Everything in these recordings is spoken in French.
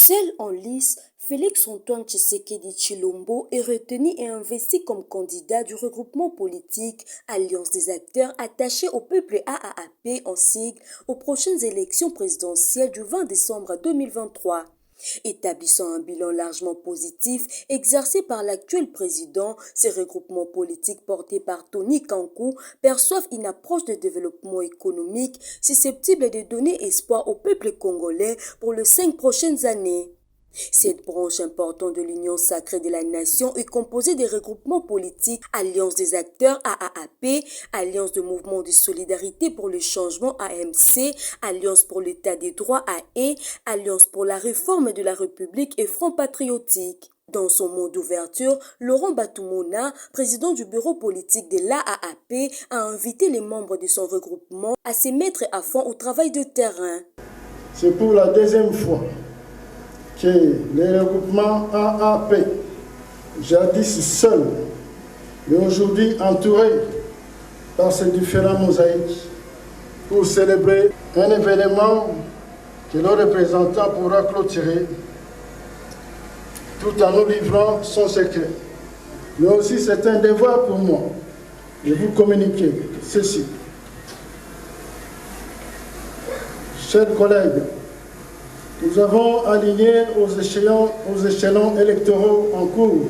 Seul en lice, Félix-Antoine Tshisekedi Tshilombo est retenu et investi comme candidat du regroupement politique Alliance des acteurs attachés au peuple AAP en sigle aux prochaines élections présidentielles du 20 décembre 2023. Établissant un bilan largement positif exercé par l'actuel président, ces regroupements politiques portés par Tony Kankou perçoivent une approche de développement économique susceptible de donner espoir au peuple congolais pour les 5 prochaines années. Cette branche importante de l'Union sacrée de la nation est composée des regroupements politiques Alliance des acteurs AAP, Alliance de mouvement de solidarité pour le changement AMC, Alliance pour l'état des droits AE, Alliance pour la réforme de la République et Front patriotique. Dans son mot d'ouverture, Laurent Batumona, président du bureau politique de l'AAP, a invité les membres de son regroupement à se mettre à fond au travail de terrain. C'est pour la deuxième fois que les regroupements AAP, jadis seuls, mais aujourd'hui entourés par ces différents mosaïques, pour célébrer un événement que le représentant pourra clôturer tout en nous livrant son secret. Mais aussi c'est un devoir pour moi de vous communiquer ceci. Chers collègues, nous avons aligné aux échelons électoraux en cours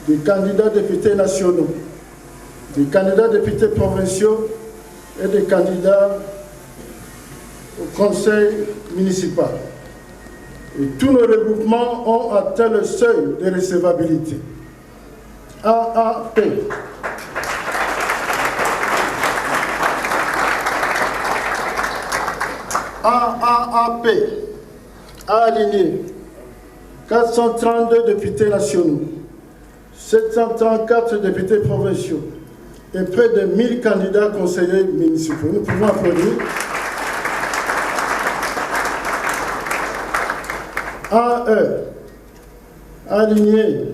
des candidats députés nationaux, des candidats députés provinciaux et des candidats au conseil municipal. Et tous nos regroupements ont atteint le seuil de recevabilité. AAP. AAP a aligné 432 députés nationaux, 734 députés provinciaux et près de 1000 candidats conseillers municipaux. Nous pouvons applaudir. AE a aligné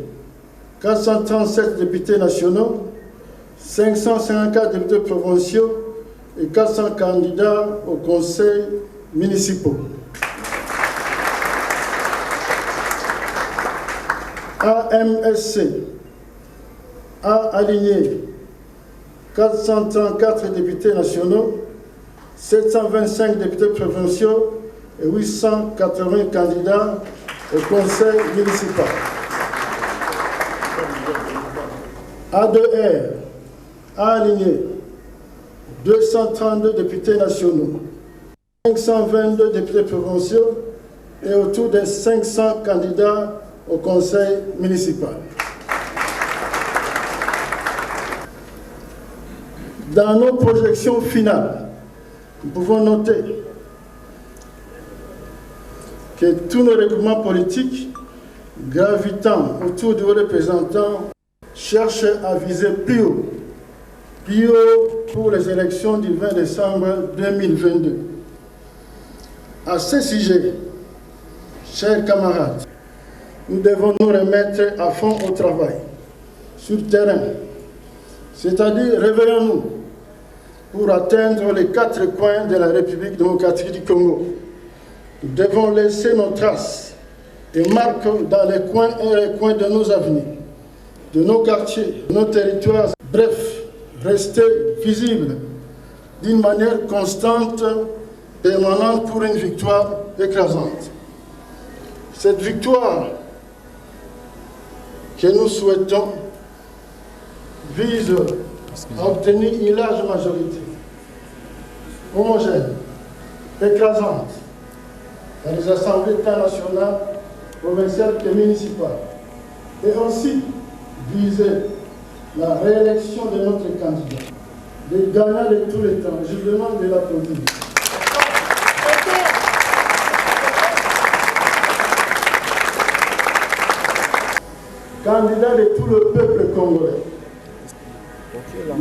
437 députés nationaux, 554 députés provinciaux et 400 candidats au conseil municipaux. AMSC a aligné 434 députés nationaux, 725 députés provinciaux et 880 candidats au conseil municipal. A2R a aligné 232 députés nationaux, 522 députés provinciaux et autour de 500 candidats au conseil municipal. Dans nos projections finales, nous pouvons noter que tous nos regroupements politiques gravitant autour du représentant cherchent à viser plus haut pour les élections du 20 décembre 2022. À ce sujet, chers camarades, nous devons nous remettre à fond au travail, sur le terrain, c'est-à-dire réveillons-nous pour atteindre les 4 coins de la République démocratique du Congo. Nous devons laisser nos traces et marques dans les coins et les coins de nos avenirs, de nos quartiers, de nos territoires. Bref, rester visible d'une manière constante, permanente pour une victoire écrasante. Cette victoire que nous souhaitons vise à obtenir une large majorité, homogène, écrasante, dans les assemblées nationales, provinciales et municipales, et aussi viser la réélection de notre candidat, des gagnants de tous les temps. Je demande de l'applaudir. Candidat de tout le peuple congolais.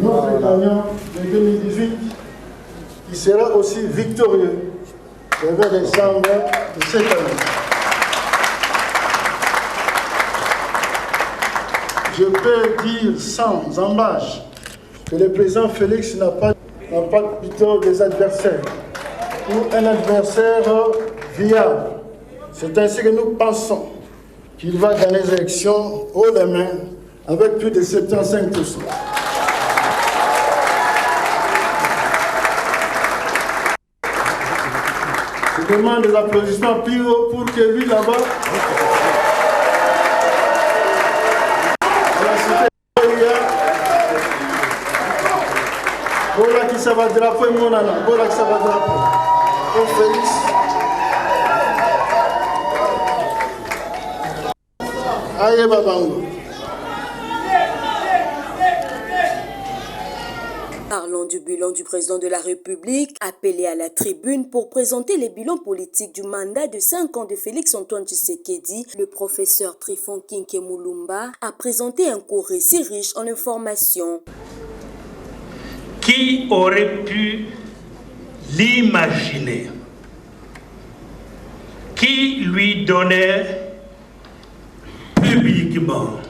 Notre gagnant de 2018, qui sera aussi victorieux le 20 décembre de cette année. Je peux dire sans embâche que le président Félix n'a pas plutôt des adversaires, ou un adversaire viable, C'est ainsi que nous pensons qu'il va gagner les élections haut les mains avec plus de 75%. Je demande des applaudissements plus haut pour que lui là-bas, à la cité Bola qui ça va drapeau mon nana, Bola qui ça va drapeau. Oh Félix. Aïe Babango. Parlons du bilan du président de la République, appelé à la tribune pour présenter les bilans politiques du mandat de 5 ans de Félix-Antoine Tshisekedi, le professeur Trifon Kinke Mulumba a présenté un court récit riche en informations. Qui aurait pu l'imaginer? Qui lui donnait publiquement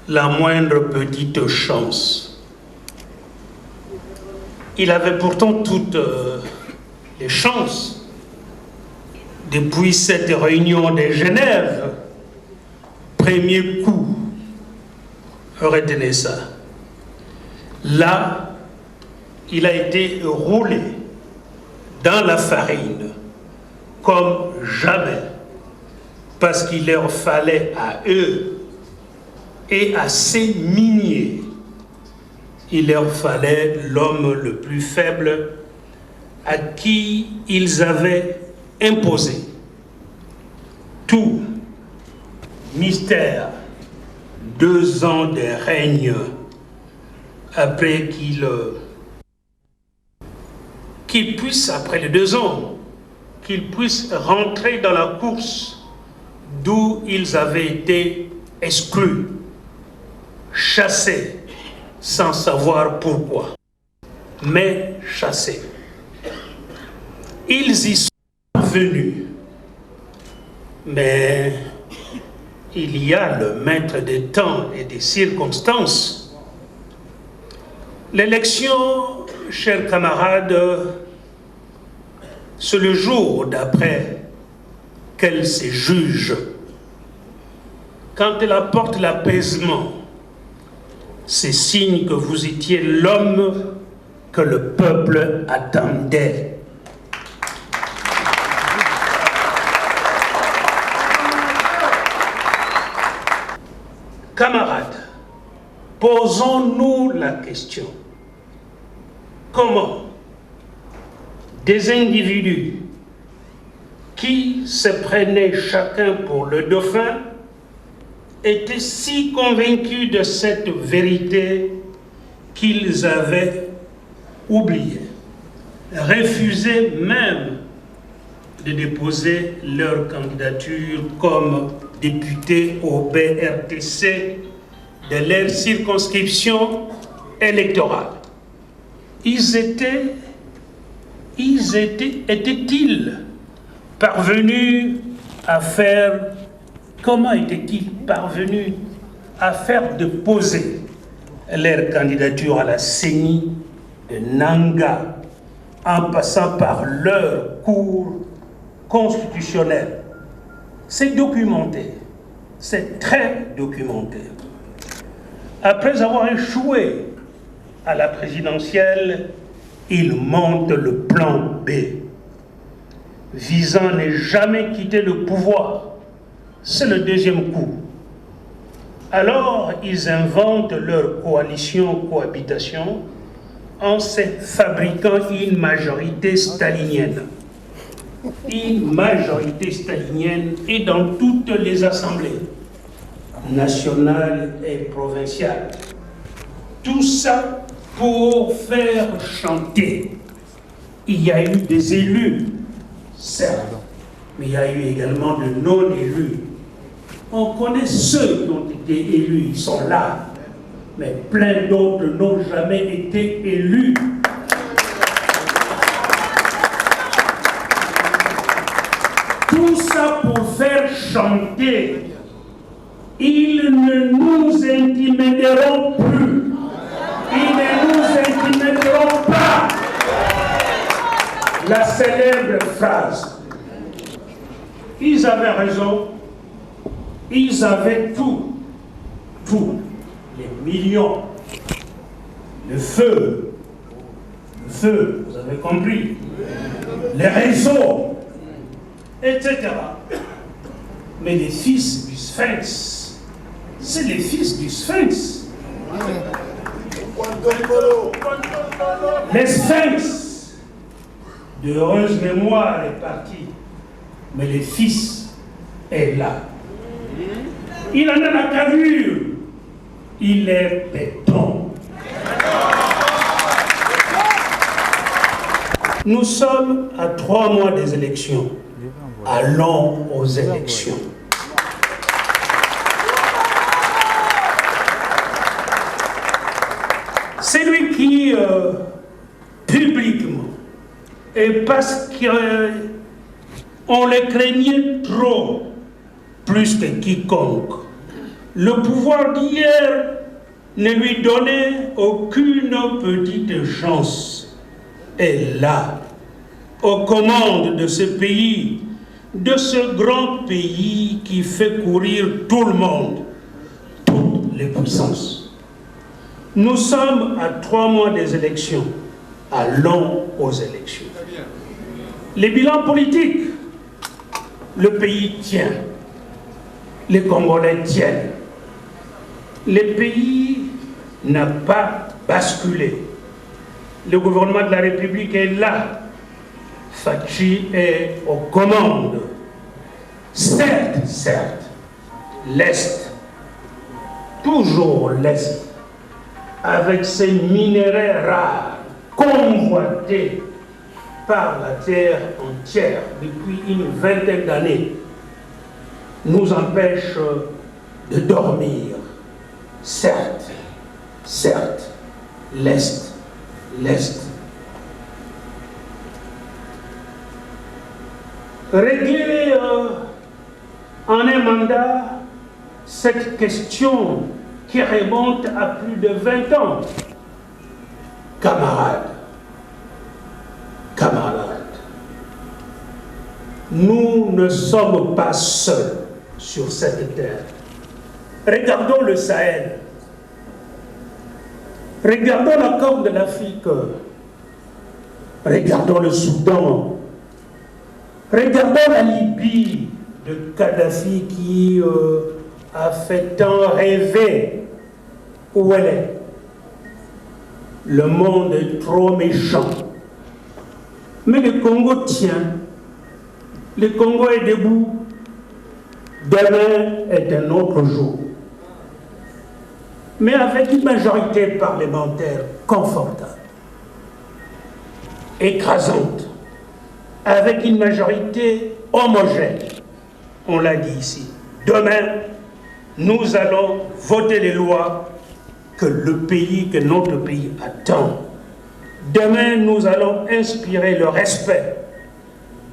la moindre petite chance? Il avait pourtant toutes les chances, depuis cette réunion de Genève, premier coup, retenez ça. Là, il a été roulé dans la farine comme jamais, parce qu'il leur fallait à eux et à ces miniers, il leur fallait l'homme le plus faible à qui ils avaient imposé tout mystère, 2 ans de règne après qu'il puisse, après les 2 ans, qu'ils puissent rentrer dans la course d'où ils avaient été exclus, chassés, sans savoir pourquoi, mais chassés. Ils y sont venus, mais il y a le maître des temps et des circonstances. L'élection, chers camarades, c'est le jour d'après qu'elle se juge. Quand elle apporte l'apaisement, c'est signe que vous étiez l'homme que le peuple attendait. Camarades, posons-nous la question. Comment des individus qui se prenaient chacun pour le dauphin étaient si convaincus de cette vérité qu'ils avaient oublié, refusé même de déposer leur candidature comme députés au BRTC de leur circonscription électorale. Étaient-ils parvenus à faire, comment étaient-ils parvenus à faire déposer leur candidature à la CENI de Nanga en passant par leur cour constitutionnelle? C'est documenté, c'est très documenté. Après avoir échoué à la présidentielle, il monte le plan B, visant à ne jamais quitter le pouvoir. C'est le deuxième coup. Alors, ils inventent leur coalition-cohabitation en se fabriquant une majorité stalinienne. Une majorité stalinienne est dans toutes les assemblées, nationales et provinciales. Tout ça pour faire chanter. Il y a eu des élus, certes, mais il y a eu également de non-élus. On connaît ceux qui ont été élus, ils sont là, mais plein d'autres n'ont jamais été élus. Tout ça pour faire chanter. Ils ne nous intimideront plus. Ils ne nous intimideront pas. La célèbre phrase Ils avaient raison. Ils avaient tout. Tout. Les millions. Le feu. Le feu, vous avez compris. Les réseaux. Etc. Mais les fils du Sphinx, c'est les fils du Sphinx. Les Sphinx, de heureuse mémoire est parti, mais le fils est là. Il en a la carrure, il est béton. Nous sommes à 3 mois des élections. Allons aux élections. C'est lui qui, publiquement, et parce qu'on le craignait trop, plus que quiconque, le pouvoir d'hier ne lui donnait aucune petite chance. Et là, aux commandes de ce pays, de ce grand pays qui fait courir tout le monde, toutes les puissances. Nous sommes à 3 mois des élections. Allons aux élections. Les bilans politiques, le pays tient. Les Congolais tiennent. Le pays n'a pas basculé. Le gouvernement de la République est là. Fachi est aux commandes. Certes, l'Est, toujours l'Est, avec ses minéraux rares, convoités par la terre entière depuis une vingtaine d'années, nous empêche de dormir. Certes, l'Est. Régler en un mandat cette question qui remonte à plus de 20 ans. Camarades, nous ne sommes pas seuls sur cette terre. Regardons le Sahel. Regardons la Corne de l'Afrique. Regardons le Soudan. Regardons la Libye de Kadhafi qui a fait tant rêver. Où elle est? Le monde est trop méchant. Mais le Congo tient. Le Congo est debout. Demain est un autre jour. Mais avec une majorité parlementaire confortable, écrasante, avec une majorité homogène, on l'a dit ici. Demain, nous allons voter les lois que notre pays attend. Demain, nous allons inspirer le respect.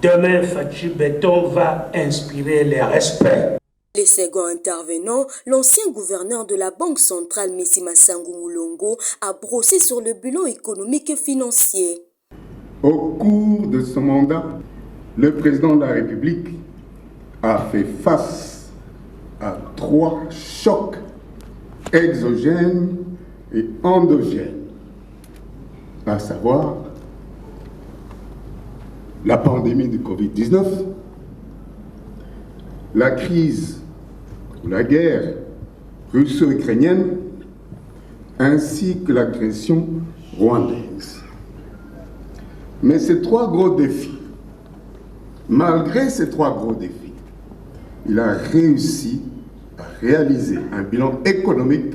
Demain, Fachi Béton va inspirer le respect. Les seconds intervenants, l'ancien gouverneur de la Banque centrale, Messi Massango Moulongo, a brossé sur le bilan économique et financier. Au cours de son mandat, le président de la République a fait face à 3 chocs exogènes et endogènes, à savoir la pandémie de Covid-19, la crise ou la guerre russo-ukrainienne, ainsi que l'agression rwandaise. Mais ces 3 gros défis, malgré ces 3 gros défis, il a réussi à réaliser un bilan économique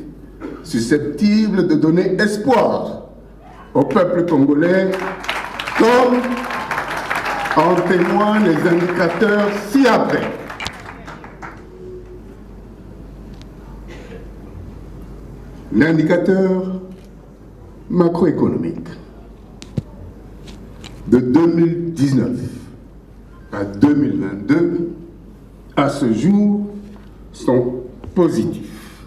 susceptible de donner espoir au peuple congolais, comme en témoignent les indicateurs ci-après. L'indicateur macroéconomique de 2019 à 2022, à ce jour, sont positifs.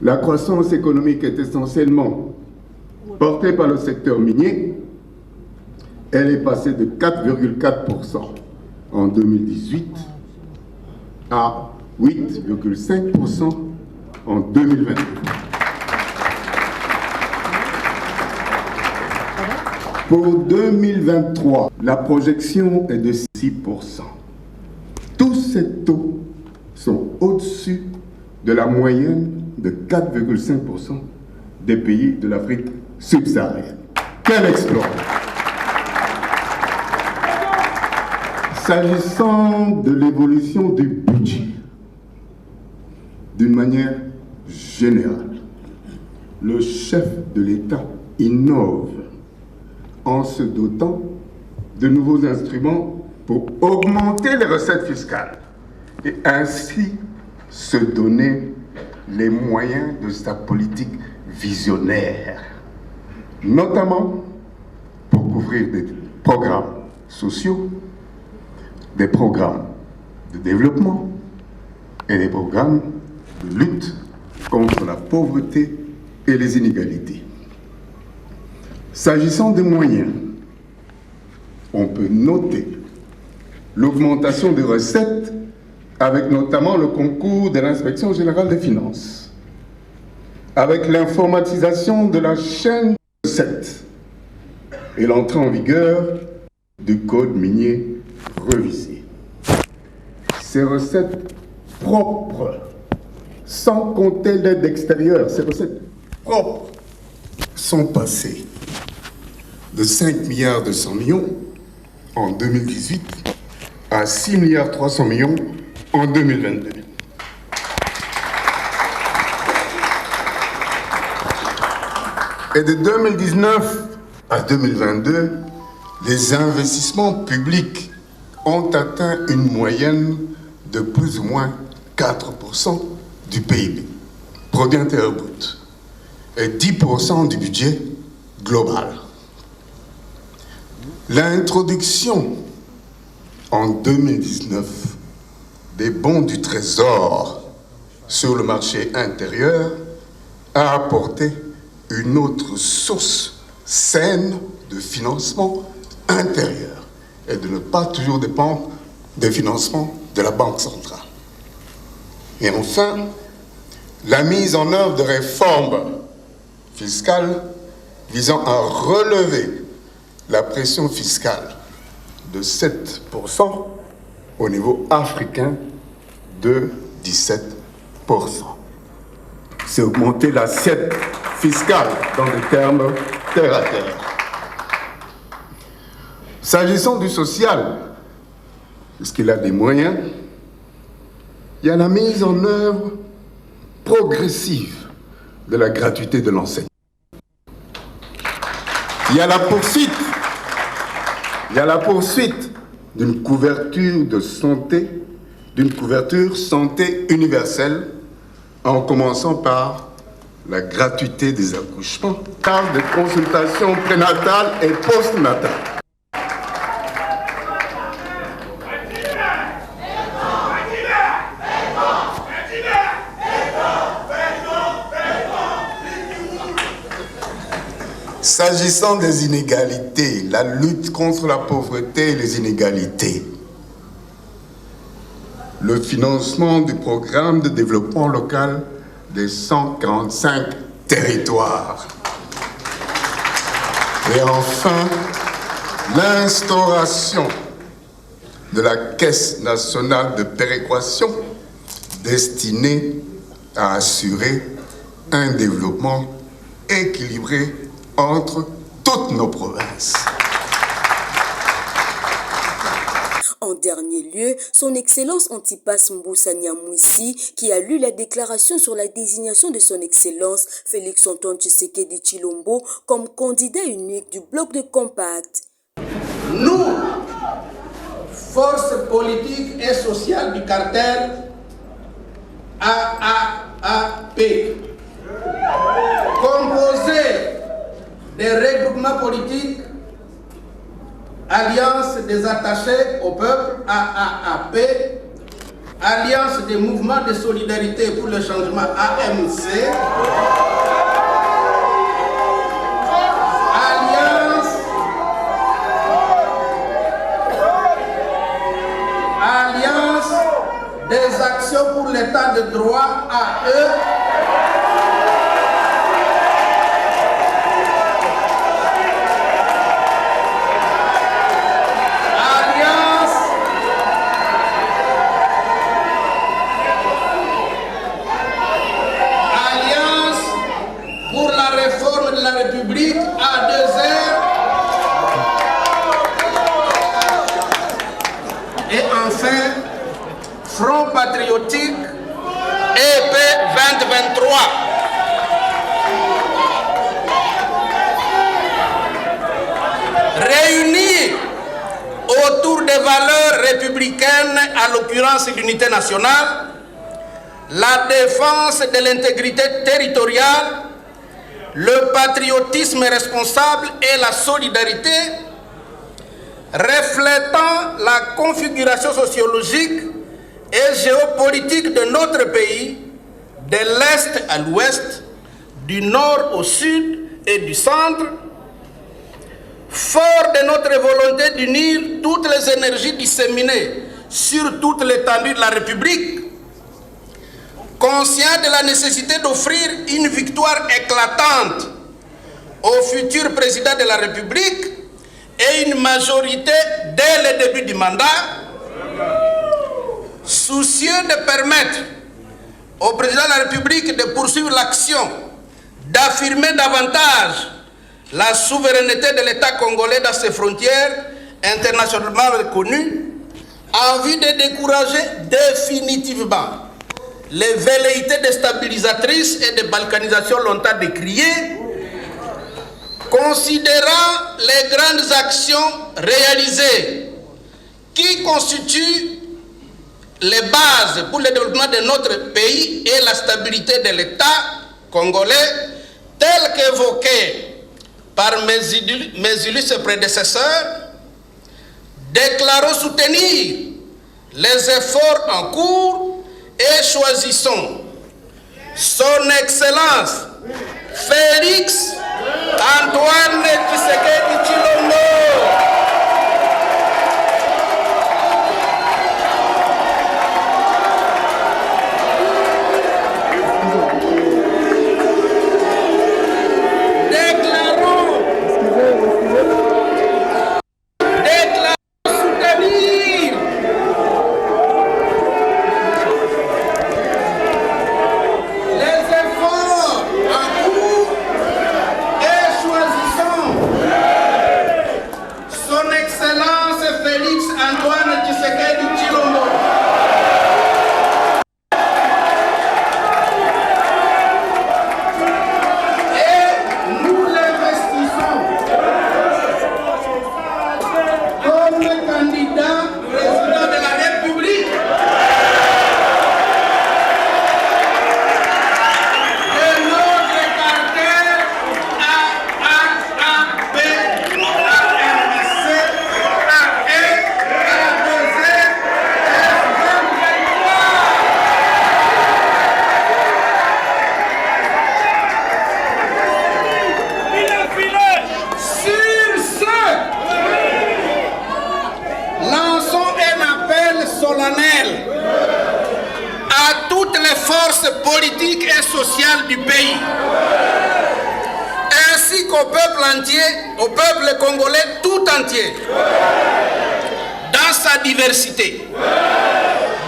La croissance économique est essentiellement portée par le secteur minier. Elle est passée de 4,4% en 2018 à 8,5% en 2022. Pour 2023, la projection est de 6%. Tous ces taux sont au-dessus de la moyenne de 4,5% des pays de l'Afrique subsaharienne. Quel exploit! S'agissant de l'évolution du budget, d'une manière générale, le chef de l'État innove en se dotant de nouveaux instruments pour augmenter les recettes fiscales et ainsi se donner les moyens de sa politique visionnaire, notamment pour couvrir des programmes sociaux, des programmes de développement et des programmes de lutte contre la pauvreté et les inégalités. S'agissant des moyens, on peut noter l'augmentation des recettes avec notamment le concours de l'Inspection générale des finances, avec l'informatisation de la chaîne de recettes et l'entrée en vigueur du code minier révisé. Ces recettes propres, sans compter l'aide extérieure, ces recettes propres sont passées de 5 milliards 200 millions en 2018 à 6 milliards 300 millions en 2022. Et de 2019 à 2022, les investissements publics ont atteint une moyenne de plus ou moins 4% du PIB, produit intérieur brut, et 10% du budget global. L'introduction en 2019 des bons du Trésor sur le marché intérieur a apporté une autre source saine de financement intérieur et de ne pas toujours dépendre des financements de la Banque centrale. Et enfin, la mise en œuvre de réformes fiscales visant à relever la pression fiscale de 7% au niveau africain de 17%. C'est augmenter l'assiette fiscale dans des termes terre à terre. S'agissant du social, puisqu'il a des moyens, il y a la mise en œuvre progressive de la gratuité de l'enseignement. Il y a la poursuite d'une couverture de santé, d'une couverture santé universelle, en commençant par la gratuité des accouchements, par des consultations prénatales et postnatales. S'agissant des inégalités, la lutte contre la pauvreté et les inégalités, le financement du programme de développement local des 145 territoires. Et enfin, l'instauration de la Caisse nationale de péréquation destinée à assurer un développement équilibré entre toutes nos provinces. En dernier lieu, son Excellence Antipas Mbusa Nyamwisi, qui a lu la déclaration sur la désignation de son Excellence Félix-Antoine Tshisekedi Tshilombo comme candidat unique du bloc de compact. Nous, force politique et sociale du cartel AAAP, composé des regroupements politiques Alliance des attachés au peuple, AAAP, Alliance des mouvements de solidarité pour le changement, AMC, de droit à eux Alliance pour la réforme de la République à 2 heures. Et enfin, Front patriotique EP 2023. Réunis autour des valeurs républicaines, à l'occurrence l'unité nationale, la défense de l'intégrité territoriale, le patriotisme responsable et la solidarité, reflétant la configuration sociologique et géopolitique de notre pays, de l'Est à l'Ouest, du Nord au Sud et du Centre, fort de notre volonté d'unir toutes les énergies disséminées sur toute l'étendue de la République, conscient de la nécessité d'offrir une victoire éclatante au futur président de la République et une majorité dès le début du mandat, soucieux de permettre au président de la République de poursuivre l'action, d'affirmer davantage la souveraineté de l'État congolais dans ses frontières internationalement reconnues, en vue de décourager définitivement les velléités déstabilisatrices et de balkanisation longtemps décriées, considérant les grandes actions réalisées qui constituent les bases pour le développement de notre pays et la stabilité de l'État congolais, tel qu'évoqué par mes illustres prédécesseurs, déclarons soutenir les efforts en cours et choisissons son Excellence Félix Antoine Tshisekedi Tshilombo, à toutes les forces politiques et sociales du pays, ainsi qu'au peuple entier, au peuple congolais tout entier, dans sa diversité,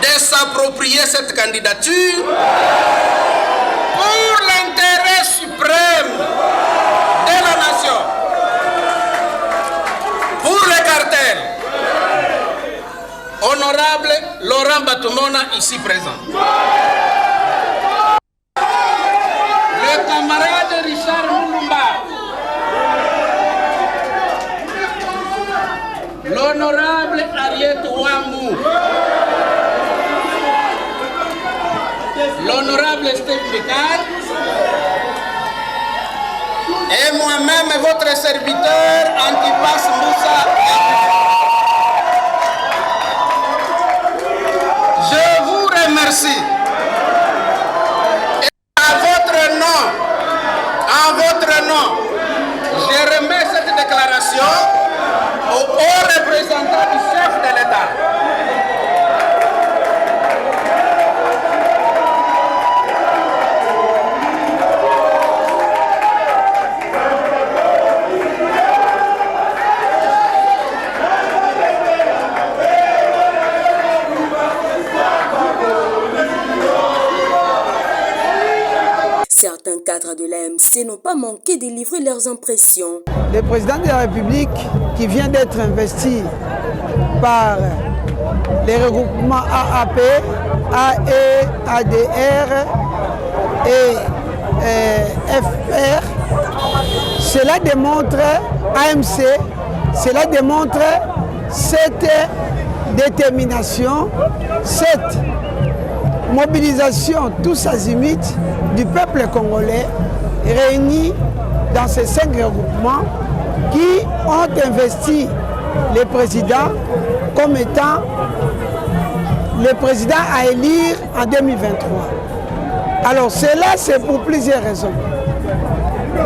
de s'approprier cette candidature pour l'intérêt suprême de la nation, pour les cartels. Honorable Laurent Batumona, ici présent. Le camarade Richard Mulumba. L'honorable Ariette Ouamou. L'honorable Steve Bekar. Et moi-même, votre serviteur, Antipas Moussa. Je vous remercie. Et en votre nom, je remets cette déclaration au haut représentant du chef de l'État. invités n'ont pas manqué de livrer leurs impressions. Le président de la République qui vient d'être investi par les regroupements AAP, AE, ADR et FR, cela démontre, AMC, cela démontre cette détermination, cette mobilisation tous azimuts du peuple congolais réunis dans ces 5 regroupements qui ont investi le président comme étant le président à élire en 2023. Alors cela, c'est pour plusieurs raisons.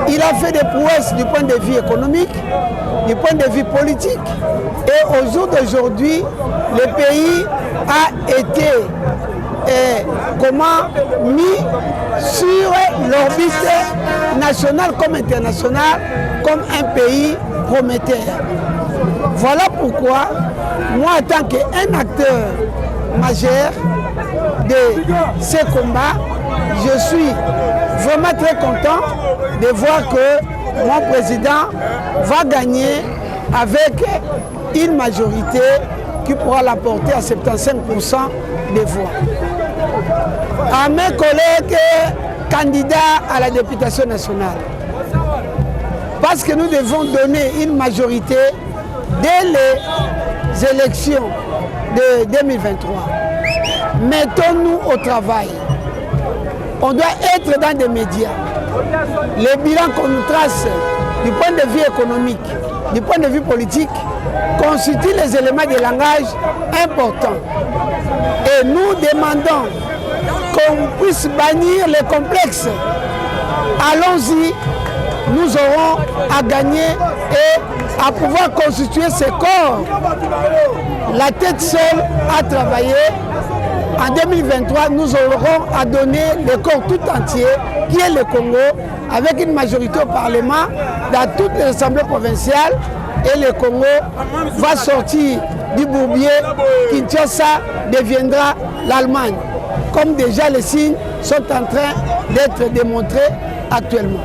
Il a fait des prouesses du point de vue économique, du point de vue politique. Et au jour d'aujourd'hui, le pays a été mis sur l'orbite nationale comme internationale, comme un pays prometteur. Voilà pourquoi, moi, en tant qu'un acteur majeur de ces combats, je suis vraiment très content de voir que mon président va gagner avec une majorité qui pourra la porter à 75% des voix. À mes collègues candidats à la députation nationale, parce que nous devons donner une majorité dès les élections de 2023. Mettons-nous au travail. On doit être dans des médias. Les bilans qu'on nous trace du point de vue économique, du point de vue politique, constituent les éléments de langage importants. Et nous demandons qu'on puisse bannir les complexes. Allons-y, nous aurons à gagner et à pouvoir constituer ce corps. La tête seule a travaillé. En 2023, nous aurons à donner le corps tout entier, qui est le Congo, avec une majorité au Parlement, dans toutes les assemblées provinciales. Et le Congo va sortir du bourbier. Kinshasa deviendra l'Allemagne, comme déjà les signes sont en train d'être démontrés actuellement.